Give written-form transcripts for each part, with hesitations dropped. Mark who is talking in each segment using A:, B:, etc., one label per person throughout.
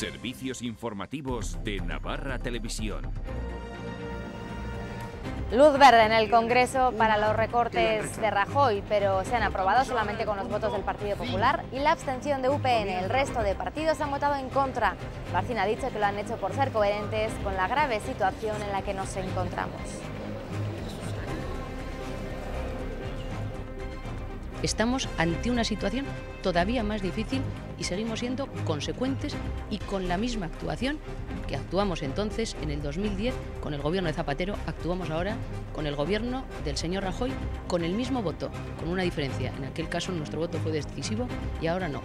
A: Servicios informativos de Navarra Televisión.
B: Luz verde en el Congreso para los recortes de Rajoy, pero se han aprobado solamente con los votos del Partido Popular y la abstención de UPN. El resto de partidos han votado en contra. Barcina ha dicho que lo han hecho por ser coherentes con la grave situación en la que nos encontramos.
C: Estamos ante una situación todavía más difícil y seguimos siendo consecuentes y con la misma actuación que actuamos entonces en el 2010 con el gobierno de Zapatero, actuamos ahora con el gobierno del señor Rajoy con el mismo voto, con una diferencia. En aquel caso nuestro voto fue decisivo y ahora no.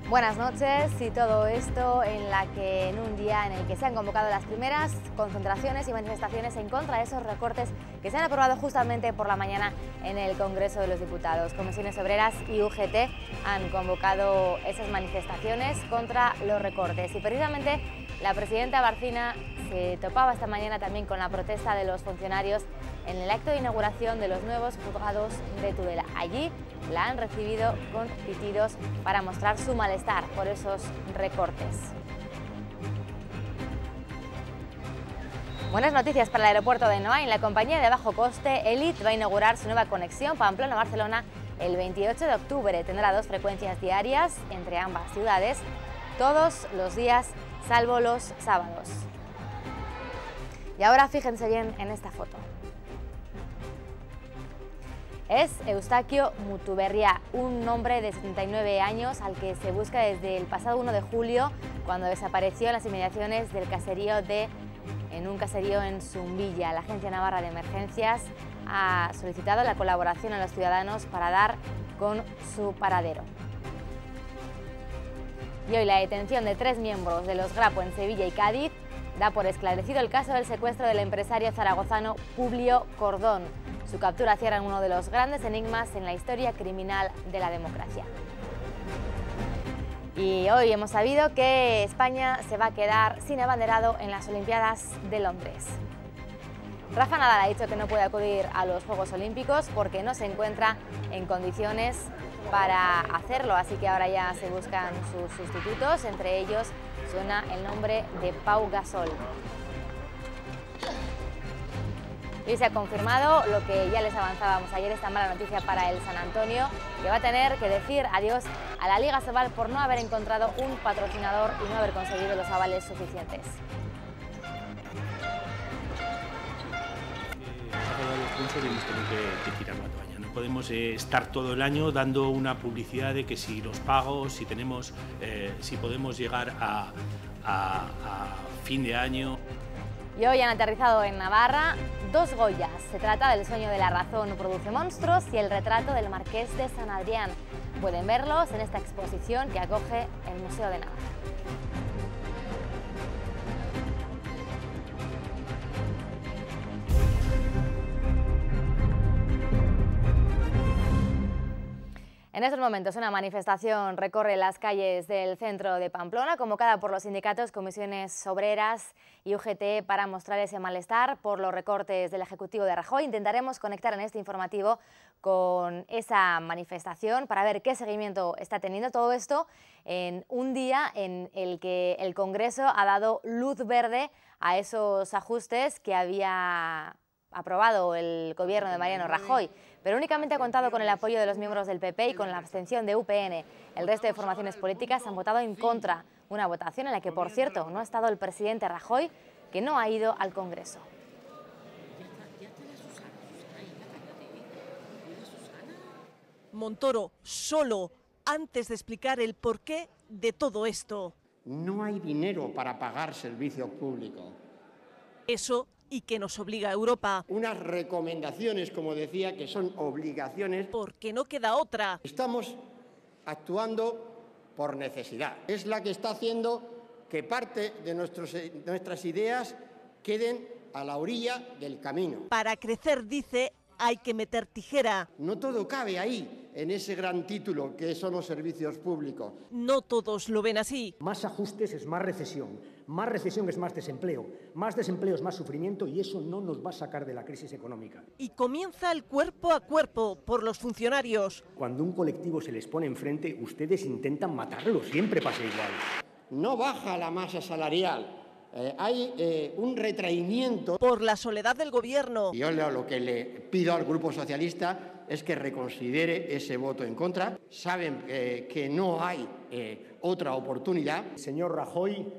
B: Buenas noches y todo esto en un día en el que se han convocado las primeras concentraciones y manifestaciones en contra de esos recortes que se han aprobado justamente por la mañana en el Congreso de los Diputados. Comisiones Obreras y UGT han convocado esas manifestaciones contra los recortes y precisamente la presidenta Barcina se topaba esta mañana también con la protesta de los funcionarios en el acto de inauguración de los nuevos juzgados de Tudela. Allí la han recibido con pitidos para mostrar su malestar por esos recortes. Buenas noticias para el aeropuerto de Noain. La compañía de bajo coste Elite va a inaugurar su nueva conexión Pamplona-Barcelona el 28 de octubre. Tendrá 2 frecuencias diarias entre ambas ciudades, todos los días, salvo los sábados. Y ahora fíjense bien en esta foto. Es Eustaquio Mutuberria, un hombre de 79 años al que se busca desde el pasado 1 de julio, cuando desapareció en las inmediaciones del caserío en un caserío en Zumbilla. La Agencia Navarra de Emergencias ha solicitado la colaboración a los ciudadanos para dar con su paradero. Y hoy la detención de 3 miembros de los Grapo en Sevilla y Cádiz da por esclarecido el caso del secuestro del empresario zaragozano Publio Cordón. Su captura cierra uno de los grandes enigmas en la historia criminal de la democracia. Y hoy hemos sabido que España se va a quedar sin abanderado en las Olimpiadas de Londres. Rafa Nadal ha dicho que no puede acudir a los Juegos Olímpicos porque no se encuentra en condiciones para hacerlo, así que ahora ya se buscan sus sustitutos, entre ellos suena el nombre de Pau Gasol. Y se ha confirmado lo que ya les avanzábamos ayer, esta mala noticia para el San Antonio, que va a tener que decir adiós a la Liga Sobal por no haber encontrado un patrocinador y no haber conseguido los avales suficientes.
D: Hemos tenido que tirar la toalla. No podemos estar todo el año dando una publicidad de que si los pagos, si podemos llegar a fin de año.
B: Y hoy han aterrizado en Navarra 2 Goyas. Se trata del Sueño de la razón produce monstruos y el retrato del Marqués de San Adrián. Pueden verlos en esta exposición que acoge el Museo de Navarra. En estos momentos una manifestación recorre las calles del centro de Pamplona, convocada por los sindicatos, comisiones obreras y UGT para mostrar ese malestar por los recortes del Ejecutivo de Rajoy. Intentaremos conectar en este informativo con esa manifestación para ver qué seguimiento está teniendo todo esto en un día en el que el Congreso ha dado luz verde a esos ajustes que había aprobado el gobierno de Mariano Rajoy, pero únicamente ha contado con el apoyo de los miembros del PP y con la abstención de UPN. El resto de formaciones políticas han votado en contra, una votación en la que, por cierto, no ha estado el presidente Rajoy, que no ha ido al Congreso.
E: Montoro solo antes de explicar el porqué de todo esto.
F: No hay dinero para pagar servicio público.
E: Eso y que nos obliga a Europa.
F: Unas recomendaciones, como decía, que son obligaciones.
E: Porque no queda otra.
F: Estamos actuando por necesidad. Es la que está haciendo que parte de nuestras ideas queden a la orilla del camino.
E: Para crecer, dice, hay que meter tijera.
F: No todo cabe ahí, en ese gran título que son los servicios públicos.
E: No todos lo ven así.
G: Más ajustes es más recesión es más desempleo es más sufrimiento y eso no nos va a sacar de la crisis económica.
E: Y comienza el cuerpo a cuerpo por los funcionarios.
G: Cuando un colectivo se les pone enfrente, ustedes intentan matarlo, siempre pasa igual.
F: no baja la masa salarial, hay un retraimiento.
E: Por la soledad del Gobierno.
F: Yo lo que le pido al Grupo Socialista es que reconsidere ese voto en contra. Saben que no hay otra oportunidad.
G: El señor Rajoy,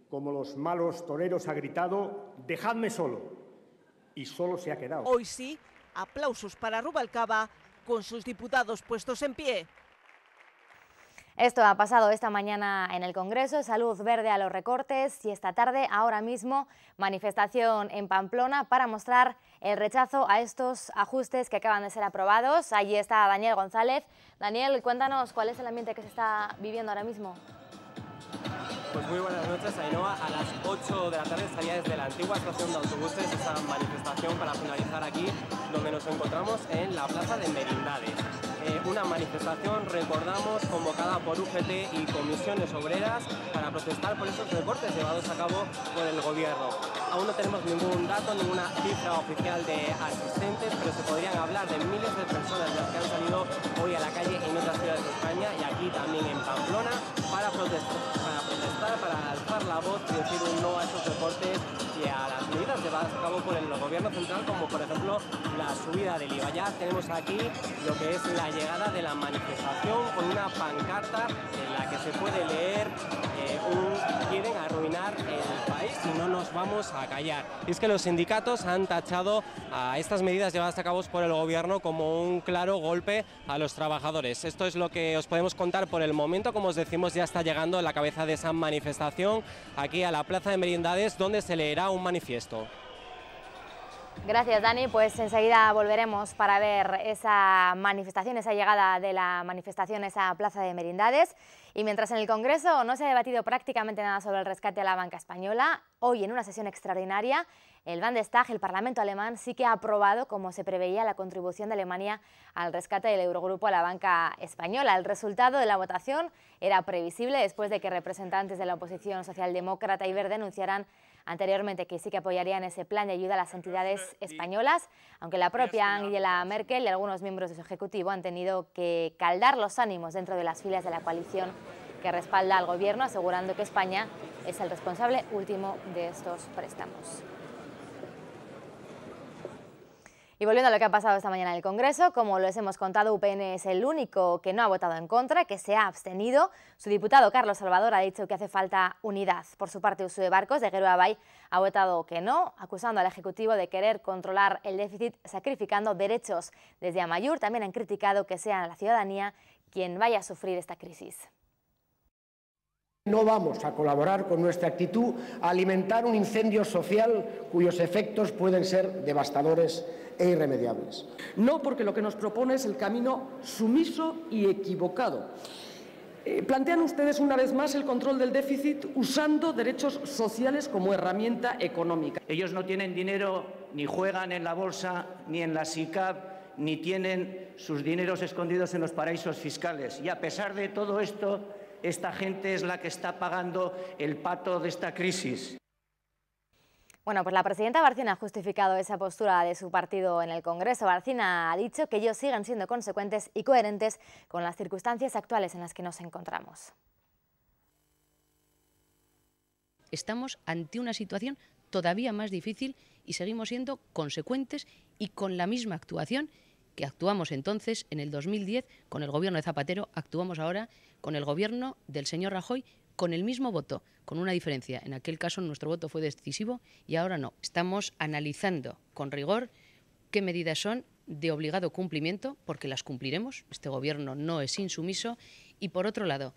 G: como los malos toreros, ha gritado: dejadme solo. Y solo se ha quedado.
E: Hoy sí, aplausos para Rubalcaba con sus diputados puestos en pie.
B: Esto ha pasado esta mañana en el Congreso, salud verde a los recortes, y esta tarde, ahora mismo, manifestación en Pamplona para mostrar el rechazo a estos ajustes que acaban de ser aprobados. Allí está Daniel González. Daniel, cuéntanos cuál es el ambiente que se está viviendo ahora mismo.
H: Pues muy buenas noches, Ainhoa. A las 8 de la tarde salía desde la antigua estación de autobuses esta manifestación para finalizar aquí, donde nos encontramos en la Plaza de Merindades. Una manifestación, recordamos, convocada por UGT y comisiones obreras para protestar por esos recortes llevados a cabo por el Gobierno. Aún no tenemos ningún dato, ninguna cifra oficial de asistentes, pero se podrían hablar de miles de personas las que han salido hoy a la calle en otras ciudades de España y aquí también en Pamplona para protestar, para alzar la voz y decir un no a esos recortes y a las medidas llevadas a cabo por el Gobierno central, como por ejemplo la subida del IVA. Ya tenemos aquí lo que es la llegada de la manifestación con una pancarta en la que se puede leer quieren arruinar el país y no nos vamos a callar. Y es que los sindicatos han tachado a estas medidas llevadas a cabo por el Gobierno como un claro golpe a los trabajadores. Esto es lo que os podemos contar por el momento. Como os decimos, ya está llegando la cabeza de esa manifestación aquí a la Plaza de Merindades, donde se leerá un manifiesto.
B: Gracias, Dani. Pues enseguida volveremos para ver esa manifestación, esa llegada de la manifestación a esa Plaza de Merindades. Y mientras en el Congreso no se ha debatido prácticamente nada sobre el rescate a la banca española, hoy en una sesión extraordinaria, el Bundestag, el Parlamento alemán, sí que ha aprobado, como se preveía, la contribución de Alemania al rescate del Eurogrupo a la banca española. El resultado de la votación era previsible después de que representantes de la oposición socialdemócrata y verde anunciaran anteriormente que sí que apoyarían ese plan de ayuda a las entidades españolas, aunque la propia Angela Merkel y algunos miembros de su ejecutivo han tenido que caldar los ánimos dentro de las filas de la coalición que respalda al Gobierno, asegurando que España es el responsable último de estos préstamos. Y volviendo a lo que ha pasado esta mañana en el Congreso, como les hemos contado, UPN es el único que no ha votado en contra, que se ha abstenido. Su diputado Carlos Salvador ha dicho que hace falta unidad. Por su parte, Uxue Barcos, de Geroa Bai, ha votado que no, acusando al Ejecutivo de querer controlar el déficit sacrificando derechos. Desde Amaiur también han criticado que sea la ciudadanía quien vaya a sufrir esta crisis.
G: No vamos a colaborar con nuestra actitud a alimentar un incendio social cuyos efectos pueden ser devastadores e irremediables.
I: No, porque lo que nos propone es el camino sumiso y equivocado. Plantean ustedes una vez más el control del déficit usando derechos sociales como herramienta económica.
J: Ellos no tienen dinero, ni juegan en la bolsa, ni en la SICAV, ni tienen sus dineros escondidos en los paraísos fiscales. Y a pesar de todo esto, esta gente es la que está pagando el pato de esta crisis.
B: Bueno, pues la presidenta Barcina ha justificado esa postura de su partido en el Congreso. Barcina ha dicho que ellos siguen siendo consecuentes y coherentes con las circunstancias actuales en las que nos encontramos.
C: Estamos ante una situación todavía más difícil y seguimos siendo consecuentes y con la misma actuación que actuamos entonces en el 2010 con el Gobierno de Zapatero, actuamos ahora con el Gobierno del señor Rajoy, con el mismo voto, con una diferencia. En aquel caso nuestro voto fue decisivo y ahora no. Estamos analizando con rigor qué medidas son de obligado cumplimiento, porque las cumpliremos. Este Gobierno no es insumiso. Y por otro lado,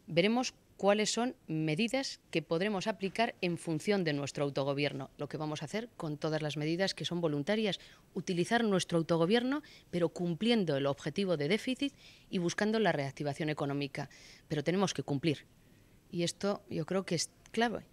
C: veremos cuáles son medidas que podremos aplicar en función de nuestro autogobierno. Lo que vamos a hacer con todas las medidas que son voluntarias, utilizar nuestro autogobierno, pero cumpliendo el objetivo de déficit y buscando la reactivación económica. Pero tenemos que cumplir. Y esto yo creo que es clave.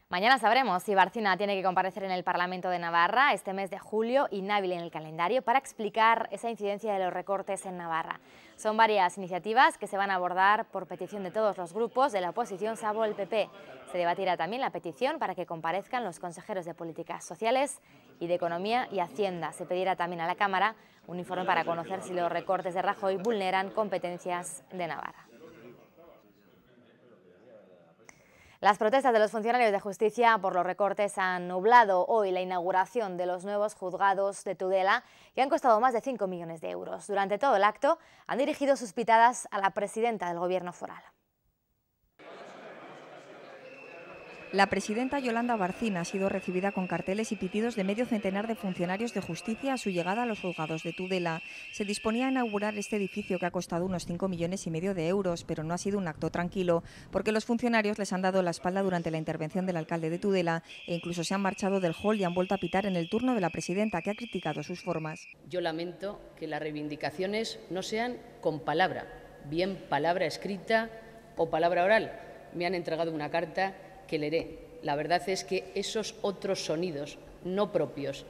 B: Mañana sabremos si Barcina tiene que comparecer en el Parlamento de Navarra este mes de julio, inhábil en el calendario, para explicar esa incidencia de los recortes en Navarra. Son varias iniciativas que se van a abordar por petición de todos los grupos de la oposición, salvo el PP. Se debatirá también la petición para que comparezcan los consejeros de Políticas Sociales y de Economía y Hacienda. Se pedirá también a la Cámara un informe para conocer si los recortes de Rajoy vulneran competencias de Navarra. Las protestas de los funcionarios de justicia por los recortes han nublado hoy la inauguración de los nuevos juzgados de Tudela, que han costado más de 5 millones de euros. Durante todo el acto han dirigido sus pitadas a la presidenta del Gobierno foral.
K: La presidenta Yolanda Barcín ha sido recibida con carteles y pitidos de medio centenar de funcionarios de justicia a su llegada a los juzgados de Tudela. Se disponía a inaugurar este edificio que ha costado unos 5,5 millones de euros, pero no ha sido un acto tranquilo, porque los funcionarios les han dado la espalda durante la intervención del alcalde de Tudela e incluso se han marchado del hall y han vuelto a pitar en el turno de la presidenta, que ha criticado sus formas.
C: Yo lamento que las reivindicaciones no sean con palabra, bien palabra escrita o palabra oral. Me han entregado una carta que leeré. La verdad es que esos otros sonidos no propios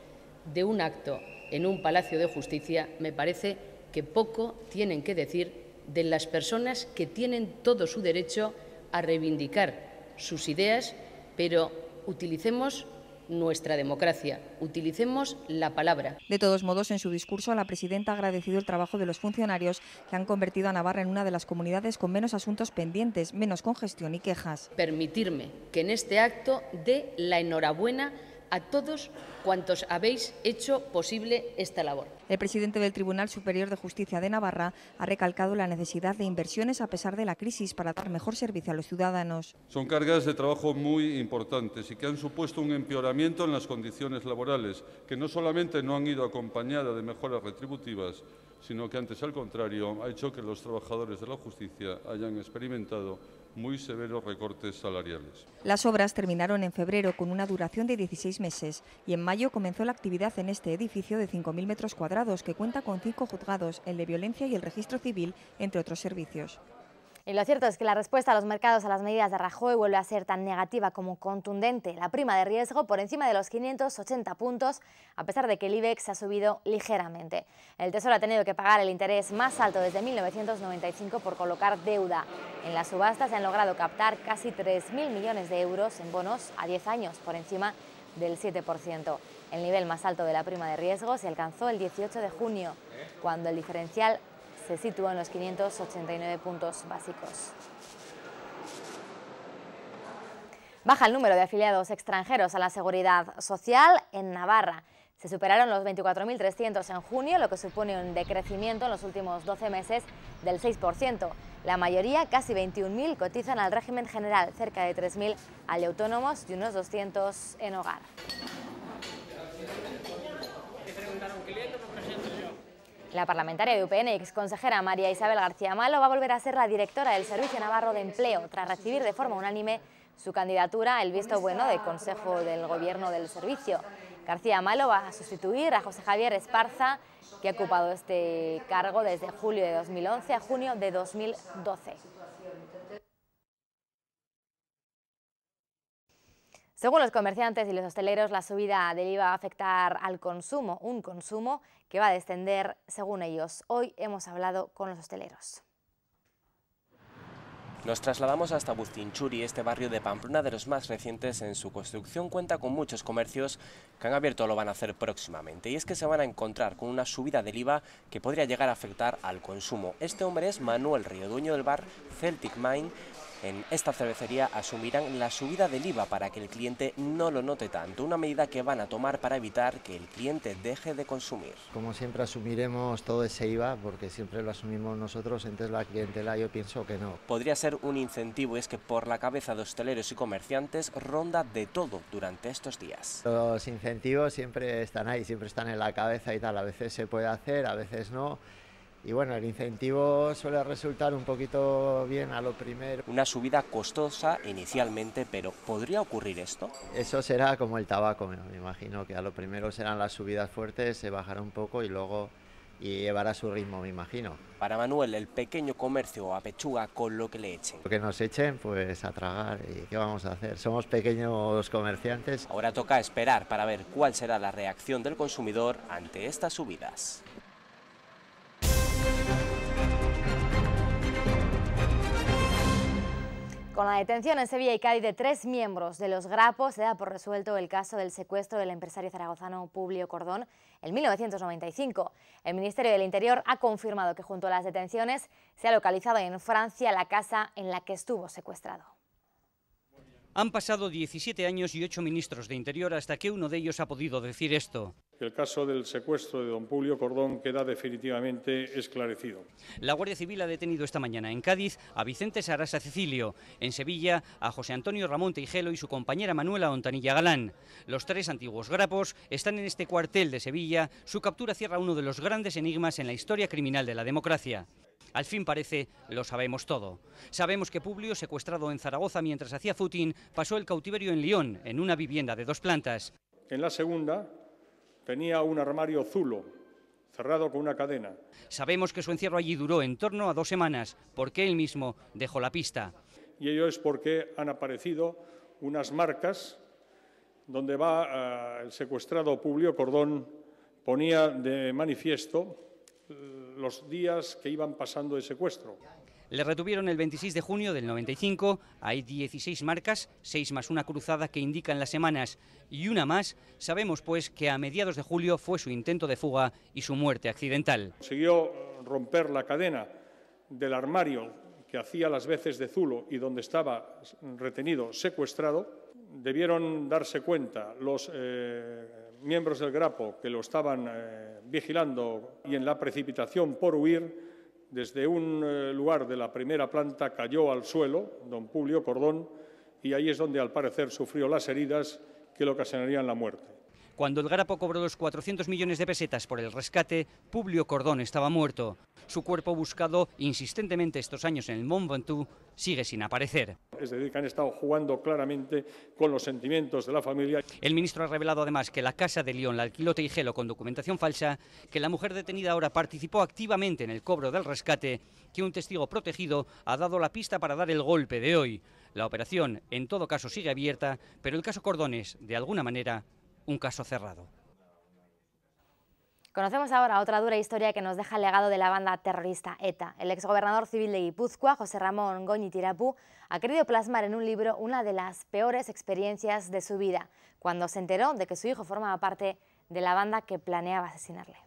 C: de un acto en un palacio de justicia me parece que poco tienen que decir de las personas que tienen todo su derecho a reivindicar sus ideas, pero utilicemos nuestra democracia, utilicemos la palabra.
K: De todos modos, en su discurso, la presidenta ha agradecido el trabajo de los funcionarios que han convertido a Navarra en una de las comunidades con menos asuntos pendientes, menos congestión y quejas.
C: Permitirme que en este acto dé la enhorabuena a todos cuantos habéis hecho posible esta labor.
K: El presidente del Tribunal Superior de Justicia de Navarra ha recalcado la necesidad de inversiones a pesar de la crisis para dar mejor servicio a los ciudadanos.
L: Son cargas de trabajo muy importantes y que han supuesto un empeoramiento en las condiciones laborales, que no solamente no han ido acompañadas de mejoras retributivas, sino que antes, al contrario, ha hecho que los trabajadores de la justicia hayan experimentado muy severos recortes salariales.
K: Las obras terminaron en febrero con una duración de 16 meses y en mayo comenzó la actividad en este edificio de 5.000 metros cuadrados que cuenta con 5 juzgados, el de violencia y el registro civil, entre otros servicios.
B: Y lo cierto es que la respuesta a los mercados a las medidas de Rajoy vuelve a ser tan negativa como contundente. La prima de riesgo por encima de los 580 puntos, a pesar de que el IBEX ha subido ligeramente. El Tesoro ha tenido que pagar el interés más alto desde 1995 por colocar deuda. En la subasta se han logrado captar casi 3.000 millones de euros en bonos a 10 años, por encima del 7%. El nivel más alto de la prima de riesgo se alcanzó el 18 de junio, cuando el diferencial se sitúa en los 589 puntos básicos. Baja el número de afiliados extranjeros a la Seguridad Social en Navarra. Se superaron los 24.300 en junio, lo que supone un decrecimiento en los últimos 12 meses del 6%. La mayoría, casi 21.000, cotizan al régimen general, cerca de 3.000 al de autónomos y unos 200 en hogar. La parlamentaria de UPN y exconsejera María Isabel García Malo va a volver a ser la directora del Servicio Navarro de Empleo, tras recibir de forma unánime su candidatura el visto bueno del Consejo del Gobierno del Servicio. García Malo va a sustituir a José Javier Esparza, que ha ocupado este cargo desde julio de 2011 a junio de 2012. Según los comerciantes y los hosteleros, la subida del IVA va a afectar al consumo, un consumo que va a descender según ellos. Hoy hemos hablado con los hosteleros.
H: Nos trasladamos hasta Bustinchuri, este barrio de Pamplona, de los más recientes en su construcción. Cuenta con muchos comercios que han abierto o lo van a hacer próximamente. Y es que se van a encontrar con una subida del IVA que podría llegar a afectar al consumo. Este hombre es Manuel Río, dueño del bar Celtic Mine. En esta cervecería asumirán la subida del IVA para que el cliente no lo note tanto, una medida que van a tomar para evitar que el cliente deje de consumir.
M: Como siempre asumiremos todo ese IVA porque siempre lo asumimos nosotros, entonces la clientela yo pienso que no.
H: Podría ser un incentivo, y es que por la cabeza de hosteleros y comerciantes ronda de todo durante estos días.
M: Los incentivos siempre están ahí, siempre están en la cabeza y tal, a veces se puede hacer, a veces no. Y bueno, el incentivo suele resultar un poquito bien a lo primero.
H: Una subida costosa inicialmente, pero ¿podría ocurrir esto?
M: Eso será como el tabaco, me imagino que a lo primero serán las subidas fuertes, se bajará un poco y luego llevará su ritmo, me imagino.
H: Para Manuel, el pequeño comercio apechuga con lo que le echen.
M: Lo que nos echen, pues a tragar, ¿y qué vamos a hacer? Somos pequeños comerciantes.
H: Ahora toca esperar para ver cuál será la reacción del consumidor ante estas subidas.
B: Con la detención en Sevilla y Cádiz de 3 miembros de los Grapos, se da por resuelto el caso del secuestro del empresario zaragozano Publio Cordón en 1995. El Ministerio del Interior ha confirmado que junto a las detenciones se ha localizado en Francia la casa en la que estuvo secuestrado.
N: Han pasado 17 años y 8 ministros de Interior hasta que uno de ellos ha podido decir esto.
O: El caso del secuestro de don Publio Cordón queda definitivamente esclarecido.
N: La Guardia Civil ha detenido esta mañana en Cádiz a Vicente Sarasa Cecilio, en Sevilla a José Antonio Ramón Teijelo y su compañera Manuela Ontanilla Galán. Los 3 antiguos grapos están en este cuartel de Sevilla. Su captura cierra uno de los grandes enigmas en la historia criminal de la democracia. Al fin parece, lo sabemos todo. Sabemos que Publio, secuestrado en Zaragoza mientras hacía footing, pasó el cautiverio en Lyon, en una vivienda de 2 plantas.
O: En la segunda tenía un armario zulo, cerrado con una cadena.
N: Sabemos que su encierro allí duró en torno a 2 semanas, porque él mismo dejó la pista.
O: Y ello es porque han aparecido unas marcas donde el secuestrado Publio Cordón ponía de manifiesto los días que iban pasando de secuestro.
N: Le retuvieron el 26 de junio del 95, hay 16 marcas, 6 más una cruzada que indican las semanas y una más. Sabemos pues que a mediados de julio fue su intento de fuga y su muerte accidental.
O: Consiguió romper la cadena del armario que hacía las veces de zulo y donde estaba retenido, secuestrado. Debieron darse cuenta los miembros del Grapo que lo estaban vigilando y en la precipitación por huir, desde un lugar de la primera planta cayó al suelo don Publio Cordón y ahí es donde al parecer sufrió las heridas que le ocasionarían la muerte.
N: Cuando el Grapo cobró los 400 millones de pesetas por el rescate, Publio Cordón estaba muerto. Su cuerpo, buscado insistentemente estos años en el Mont Ventoux, sigue sin aparecer.
O: Es decir, que han estado jugando claramente con los sentimientos de la familia.
N: El ministro ha revelado además que la casa de Lyon la alquiló Teijelo con documentación falsa, que la mujer detenida ahora participó activamente en el cobro del rescate, que un testigo protegido ha dado la pista para dar el golpe de hoy. La operación, en todo caso, sigue abierta, pero el caso Cordón es, de alguna manera, un caso cerrado.
B: Conocemos ahora otra dura historia que nos deja el legado de la banda terrorista ETA. El exgobernador civil de Guipúzcoa, José Ramón Goñi-Tirapú, ha querido plasmar en un libro una de las peores experiencias de su vida, cuando se enteró de que su hijo formaba parte de la banda que planeaba asesinarle.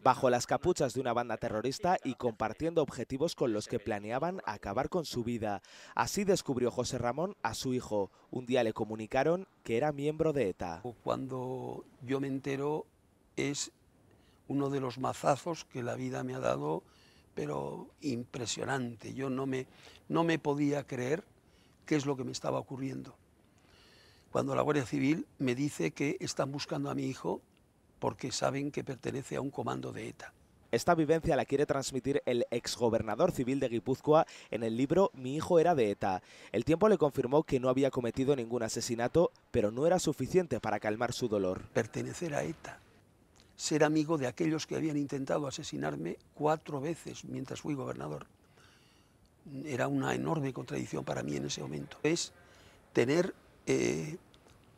P: Bajo las capuchas de una banda terrorista y compartiendo objetivos con los que planeaban acabar con su vida. Así descubrió José Ramón a su hijo. Un día le comunicaron que era miembro de ETA.
Q: Cuando yo me entero es uno de los mazazos que la vida me ha dado, pero impresionante. Yo no me podía creer qué es lo que me estaba ocurriendo. Cuando la Guardia Civil me dice que están buscando a mi hijo porque saben que pertenece a un comando de ETA.
P: Esta vivencia la quiere transmitir el exgobernador civil de Guipúzcoa en el libro Mi hijo era de ETA. El tiempo le confirmó que no había cometido ningún asesinato, pero no era suficiente para calmar su dolor.
Q: Pertenecer a ETA, ser amigo de aquellos que habían intentado asesinarme 4 veces mientras fui gobernador, era una enorme contradicción para mí en ese momento. Es tener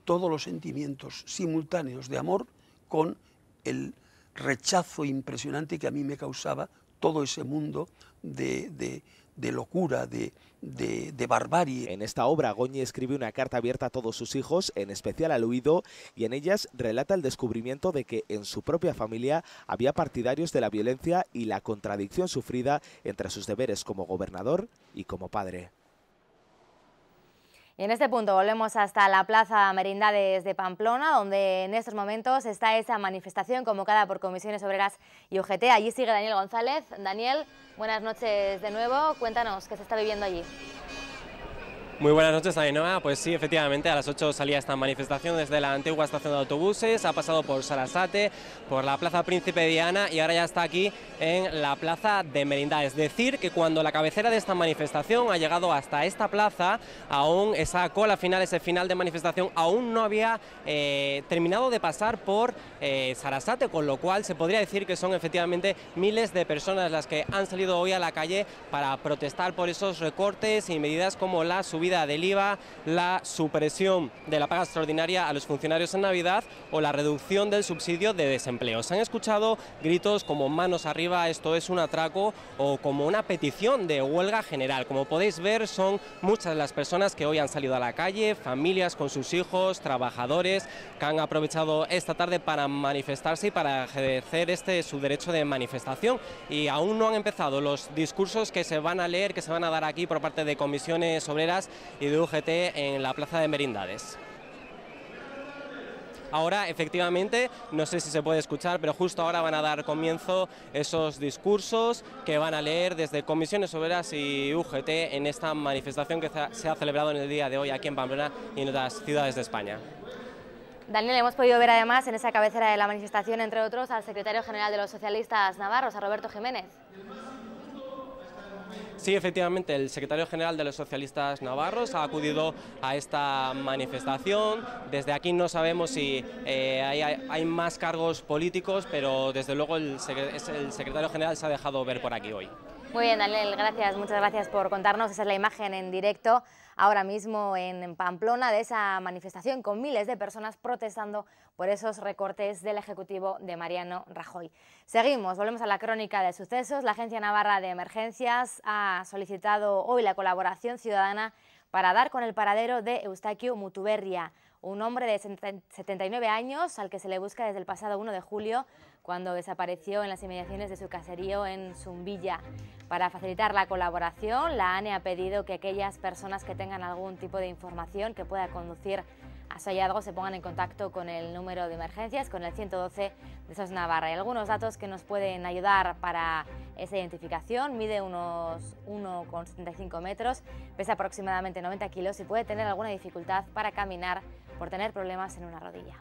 Q: todos los sentimientos simultáneos de amor con el rechazo impresionante que a mí me causaba todo ese mundo de locura, de barbarie.
P: En esta obra, Goñi escribe una carta abierta a todos sus hijos, en especial al huido, y en ellas relata el descubrimiento de que en su propia familia había partidarios de la violencia y la contradicción sufrida entre sus deberes como gobernador y como padre.
B: Y en este punto volvemos hasta la Plaza Merindades de Pamplona, donde en estos momentos está esa manifestación convocada por Comisiones Obreras y UGT. Allí sigue Daniel González. Daniel, buenas noches de nuevo. Cuéntanos qué se está viviendo allí.
H: Muy buenas noches, Ainhoa. Pues sí, efectivamente, a las 8 salía esta manifestación desde la antigua estación de autobuses, ha pasado por Sarasate, por la Plaza Príncipe Diana y ahora ya está aquí en la Plaza de Merindades. Es decir, que cuando la cabecera de esta manifestación ha llegado hasta esta plaza, aún esa cola final, ese final de manifestación, aún no había terminado de pasar por Sarasate, con lo cual se podría decir que son efectivamente miles de personas las que han salido hoy a la calle para protestar por esos recortes y medidas como la subida del IVA, la supresión de la paga extraordinaria a los funcionarios en Navidad o la reducción del subsidio de desempleo. Se han escuchado gritos como manos arriba, esto es un atraco, o como una petición de huelga general. Como podéis ver, son muchas las personas que hoy han salido a la calle, familias con sus hijos, trabajadores que han aprovechado esta tarde para manifestarse y para ejercer su derecho de manifestación. Y aún no han empezado los discursos que se van a leer, que se van a dar aquí por parte de Comisiones Obreras y de UGT en la plaza de Merindades. Ahora, efectivamente, no sé si se puede escuchar, pero justo ahora van a dar comienzo esos discursos que van a leer desde Comisiones Obreras y UGT en esta manifestación que se ha celebrado en el día de hoy aquí en Pamplona y en otras ciudades de España.
B: Daniel, hemos podido ver además en esa cabecera de la manifestación, entre otros, al secretario general de los socialistas navarros, a Roberto Jiménez.
H: Sí, efectivamente, el secretario general de los socialistas navarros ha acudido a esta manifestación. Desde aquí no sabemos si hay más cargos políticos, pero desde luego el secretario general se ha dejado ver por aquí hoy.
B: Muy bien, Daniel, gracias, muchas gracias por contarnos. Esa es la imagen en directo ahora mismo en Pamplona de esa manifestación con miles de personas protestando por esos recortes del Ejecutivo de Mariano Rajoy. Seguimos, volvemos a la crónica de sucesos. La Agencia Navarra de Emergencias ha solicitado hoy la colaboración ciudadana para dar con el paradero de Eustaquio Mutuberria, un hombre de 79 años al que se le busca desde el pasado 1 de julio, cuando desapareció en las inmediaciones de su caserío en Zumbilla. Para facilitar la colaboración, la ANE ha pedido que aquellas personas que tengan algún tipo de información que pueda conducir a su hallazgo se pongan en contacto con el número de emergencias, con el 112 de SOS Navarra. Hay algunos datos que nos pueden ayudar para esa identificación. Mide unos 1,75 metros, pesa aproximadamente 90 kilos y puede tener alguna dificultad para caminar por tener problemas en una rodilla.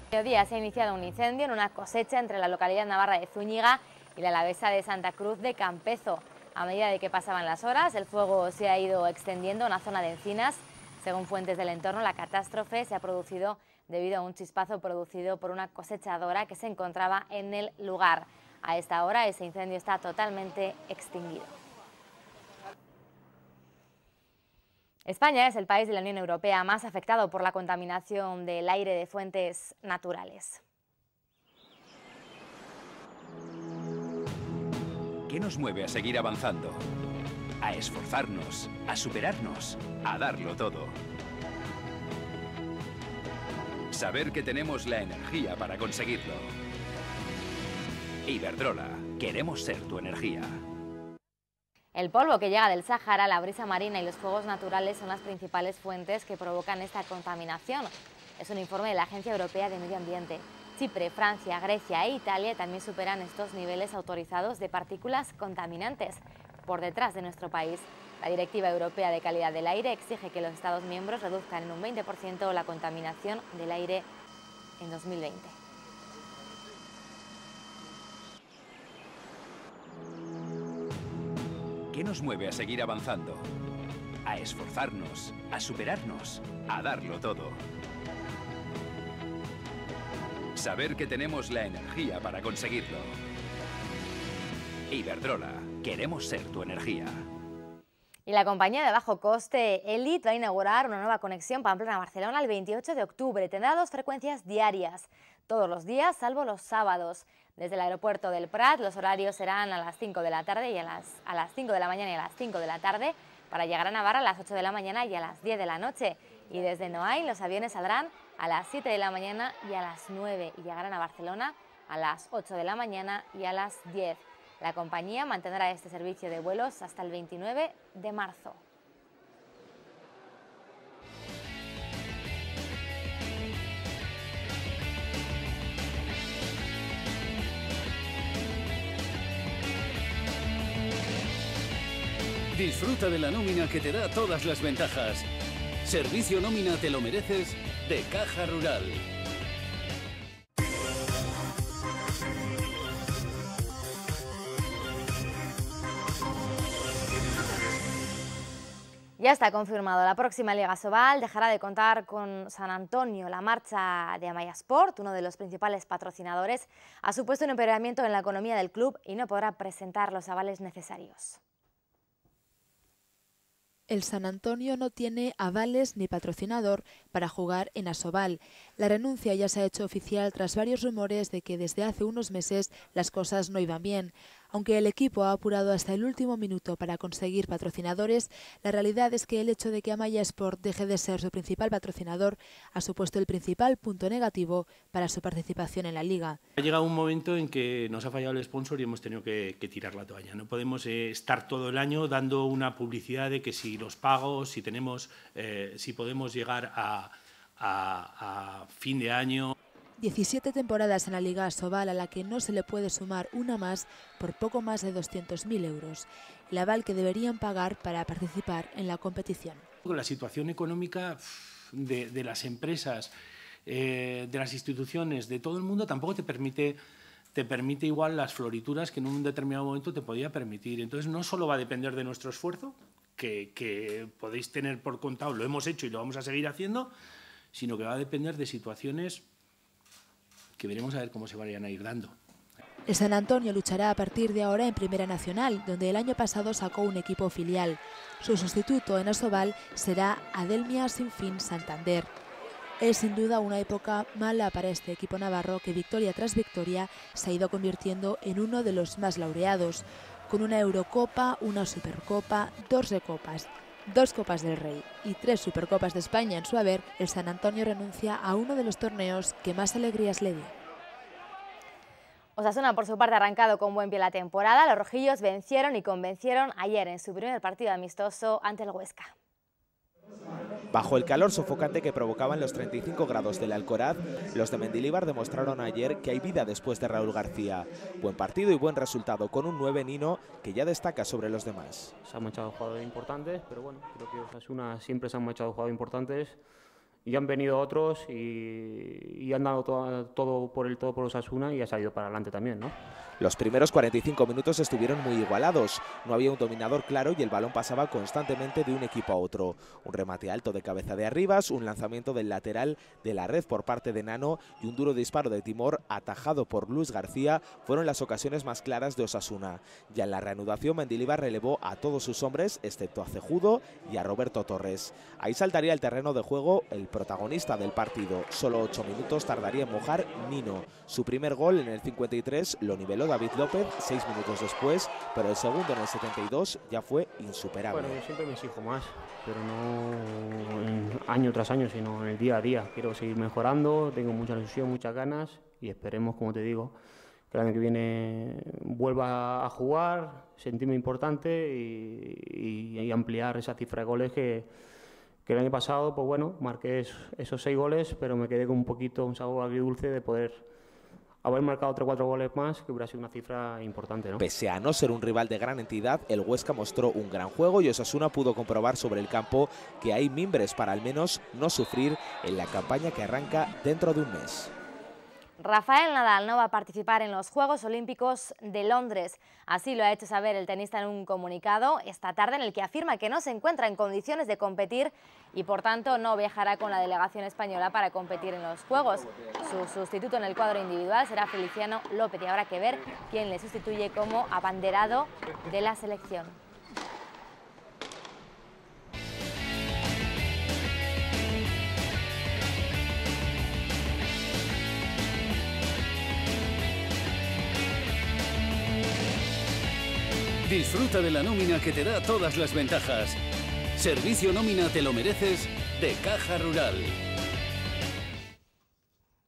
B: Este día se ha iniciado un incendio en una cosecha entre la localidad navarra de Zúñiga y la alavesa de Santa Cruz de Campezo. A medida de que pasaban las horas, el fuego se ha ido extendiendo a una zona de encinas. Según fuentes del entorno, la catástrofe se ha producido debido a un chispazo producido por una cosechadora que se encontraba en el lugar. A esta hora, ese incendio está totalmente extinguido. España es el país de la Unión Europea más afectado por la contaminación del aire de fuentes naturales.
A: ¿Qué nos mueve a seguir avanzando? A esforzarnos, a superarnos, a darlo todo. Saber que tenemos la energía para conseguirlo. Iberdrola, queremos ser tu energía.
B: El polvo que llega del Sáhara, la brisa marina y los fuegos naturales son las principales fuentes que provocan esta contaminación. Es un informe de la Agencia Europea de Medio Ambiente. Chipre, Francia, Grecia e Italia también superan estos niveles autorizados de partículas contaminantes. Por detrás de nuestro país, la Directiva Europea de Calidad del Aire exige que los Estados miembros reduzcan en un 20% la contaminación del aire en 2020.
A: ¿Qué nos mueve a seguir avanzando? A esforzarnos, a superarnos, a darlo todo. Saber que tenemos la energía para conseguirlo. Iberdrola, queremos ser tu energía.
B: Y la compañía de bajo coste Elite va a inaugurar una nueva conexión Pamplona-Barcelona el 28 de octubre. Tendrá 2 frecuencias diarias, todos los días salvo los sábados. Desde el aeropuerto del Prat los horarios serán a las 5 de la tarde y a las 5 de la mañana y a las 5 de la tarde para llegar a Navarra a las 8 de la mañana y a las 10 de la noche. Y desde Noain los aviones saldrán a las 7 de la mañana y a las 9 y llegarán a Barcelona a las 8 de la mañana y a las 10. La compañía mantendrá este servicio de vuelos hasta el 29 de marzo.
R: Disfruta de la nómina que te da todas las ventajas. Servicio nómina te lo mereces de Caja Rural.
B: Ya está confirmado, la próxima Liga Sobal dejará de contar con San Antonio. La marcha de Amaya Sport, uno de los principales patrocinadores, ha supuesto un empeoramiento en la economía del club y no podrá presentar los avales necesarios.
S: El San Antonio no tiene avales ni patrocinador para jugar en Asobal. La renuncia ya se ha hecho oficial tras varios rumores de que desde hace unos meses las cosas no iban bien. Aunque el equipo ha apurado hasta el último minuto para conseguir patrocinadores, la realidad es que el hecho de que Amaya Sport deje de ser su principal patrocinador ha supuesto el principal punto negativo para su participación en la liga.
D: Ha llegado un momento en que nos ha fallado el sponsor y hemos tenido que tirar la toalla. No podemos estar todo el año dando una publicidad de que si los pagos, si podemos llegar a fin de año.
S: 17 temporadas en la Liga Asobal, a la que no se le puede sumar una más por poco más de 200.000 euros, el aval que deberían pagar para participar en la competición.
D: La situación económica de las empresas, de las instituciones, de todo el mundo, tampoco te permite igual las florituras que en un determinado momento te podía permitir. Entonces no solo va a depender de nuestro esfuerzo, que podéis tener por contado, lo hemos hecho y lo vamos a seguir haciendo, sino que va a depender de situaciones que veremos a ver cómo se vayan a ir dando.
S: El San Antonio luchará a partir de ahora en Primera Nacional, donde el año pasado sacó un equipo filial. Su sustituto en Asobal será Adelmia Sinfín Santander. Es sin duda una época mala para este equipo navarro que victoria tras victoria se ha ido convirtiendo en uno de los más laureados, con una Eurocopa, una Supercopa, 2 Recopas, 2 Copas del Rey y 3 Supercopas de España en su haber. El San Antonio renuncia a uno de los torneos que más alegrías le dio.
B: Osasuna, por su parte, ha arrancado con buen pie la temporada. Los rojillos vencieron y convencieron ayer en su primer partido amistoso ante el Huesca.
P: Bajo el calor sofocante que provocaban los 35 grados del Alcoraz, los de Mendilibar demostraron ayer que hay vida después de Raúl García. Buen partido y buen resultado, con un 9 Nino que ya destaca sobre los demás.
T: Se han echado jugadores importantes, pero bueno, creo que Osasuna siempre se han echado jugadores importantes y han venido otros y han dado todo por Osasuna y ha salido para adelante también, ¿no?
P: Los primeros 45 minutos estuvieron muy igualados. No había un dominador claro y el balón pasaba constantemente de un equipo a otro. Un remate alto de cabeza de Arribas, un lanzamiento del lateral de la red por parte de Nano y un duro disparo de Timor atajado por Luis García fueron las ocasiones más claras de Osasuna. Ya en la reanudación, Mendilibar relevó a todos sus hombres, excepto a Cejudo y a Roberto Torres. Ahí saltaría el terreno de juego el protagonista del partido. Solo 8 minutos tardaría en mojar Nino. Su primer gol en el 53 lo niveló David López 6 minutos después, pero el segundo en el 72 ya fue insuperable.
T: Bueno, yo siempre me exijo más, pero no año tras año, sino en el día a día. Quiero seguir mejorando, tengo mucha ilusión, muchas ganas y esperemos, como te digo, que el año que viene vuelva a jugar, sentirme importante y ampliar esa cifra de goles que el año pasado, pues bueno, marqué esos 6 goles, pero me quedé con un sabor agridulce de poder haber marcado 3 o 4 goles más, que hubiera sido una cifra importante, ¿no?
P: Pese a no ser un rival de gran entidad, el Huesca mostró un gran juego y Osasuna pudo comprobar sobre el campo que hay mimbres para al menos no sufrir en la campaña que arranca dentro de un mes.
B: Rafael Nadal no va a participar en los Juegos Olímpicos de Londres. Así lo ha hecho saber el tenista en un comunicado esta tarde en el que afirma que no se encuentra en condiciones de competir y por tanto no viajará con la delegación española para competir en los Juegos. Su sustituto en el cuadro individual será Feliciano López y habrá que ver quién le sustituye como abanderado de la selección.
R: Disfruta de la nómina que te da todas las ventajas. Servicio Nómina Te Lo Mereces de Caja Rural.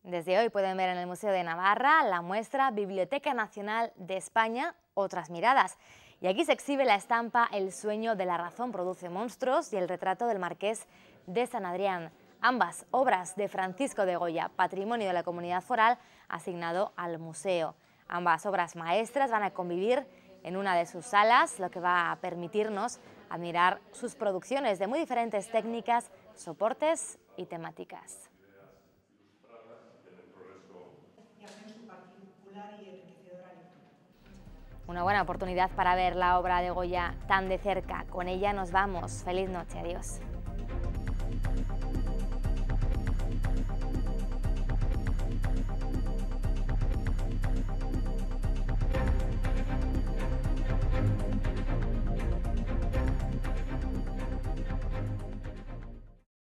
B: Desde hoy pueden ver en el Museo de Navarra la muestra Biblioteca Nacional de España, Otras Miradas. Y aquí se exhibe la estampa El sueño de la razón produce monstruos y el retrato del Marqués de San Adrián. Ambas obras de Francisco de Goya, patrimonio de la comunidad foral, asignado al museo. Ambas obras maestras van a convivir en una de sus salas, lo que va a permitirnos admirar sus producciones de muy diferentes técnicas, soportes y temáticas. Una buena oportunidad para ver la obra de Goya tan de cerca. Con ella nos vamos. Feliz noche. Adiós.